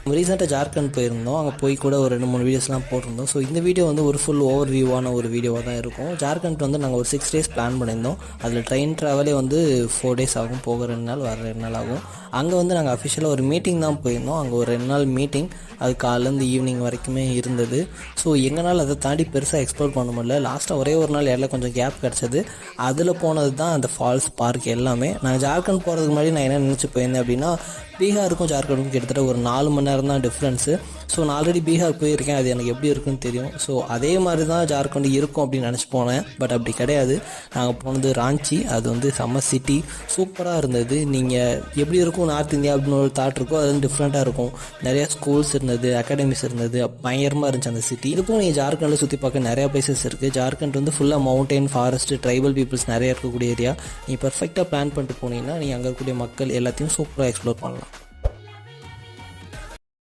ரீசெண்டாக ஜார்க்கண்ட் போயிருந்தோம். அங்கே போய் கூட ஒரு 2-3 வீடியோஸ்லாம் போட்டிருந்தோம். ஸோ இந்த வீடியோ வந்து ஒரு ஃபுல் ஓவர் வியூவான ஒரு வீடியோவாக தான் இருக்கும். ஜார்க்கண்ட் வந்து நாங்கள் ஒரு 6 டேஸ் பிளான் பண்ணியிருந்தோம். அதில் ட்ரெயின் ட்ராவலே வந்து 4 டேஸ் ஆகும். போக 2 நாள், வர 2 நாள் ஆகும். அங்கே வந்து நாங்கள் அஃபிஷியலாக ஒரு மீட்டிங் தான் போயிருந்தோம். அங்கே ஒரு 2 நாள் மீட்டிங், அது காலையிலேருந்து ஈவினிங் வரைக்குமே இருந்தது. ஸோ எங்களால் அதை தாண்டி பெருசாக எக்ஸ்ப்ளோர் பண்ண முடியல. லாஸ்ட்டாக ஒரே ஒரு நாள் இடையில கொஞ்சம் கேப் கிடச்சது. அதில் போனது தான் அந்த ஃபால்ஸ், பார்க் எல்லாமே. நான் ஜார்க்கண்ட் போகிறதுக்கு முன்னாடி நான் என்ன நினச்சி போயிருந்தேன் அப்படின்னா, பீகாருக்கும் ஜார்க்கண்டுக்கும் கிட்டத்தட்ட ஒரு 4 மணி நேரம் தான் டிஃப்ரென்ஸு. ஸோ நான் ஆல்ரெடி பீகார் போயிருக்கேன், அது எனக்கு எப்படி இருக்குன்னு தெரியும். ஸோ அதே மாதிரி தான் ஜார்க்கண்ட் இருக்கும் அப்படின்னு நினச்சி போனேன். பட் அப்படி கிடையாது. நாங்கள் போனது ராஞ்சி. அது வந்து செம்ம சிட்டி, சூப்பராக இருந்தது. நீங்கள் எப்படி இருக்கும் நார்த் இந்தியா அப்படின்னு ஒரு தாட் இருக்கோ, அது வந்து டிஃப்ரெண்ட்டாக இருக்கும். நிறையா ஸ்கூல்ஸ் இருந்தது, அகாடமிஸ் இருந்தது, பயங்கரமாக இருந்துச்சு அந்த சிட்டி. இதுக்கும் நீங்கள் ஜார்க்கண்டில் சுற்றி பார்க்க நிறையா பிளேசஸ் இருக்குது. ஜார்க்கண்ட் வந்து ஃபுல்லாக மவுண்டைன், ஃபாரஸ்ட், ட்ரைபல் பீப்புள்ஸ் நிறையா இருக்கக்கூடிய ஏரியா. நீங்கள் பர்ஃபெக்டாக பிளான் பண்ணிட்டு போனீங்கன்னா நீங்கள் அங்கே இருக்கக்கூடிய மக்கள் எல்லாத்தையும் சூப்பராக எக்ஸ்ப்ளோர் பண்ணலாம்.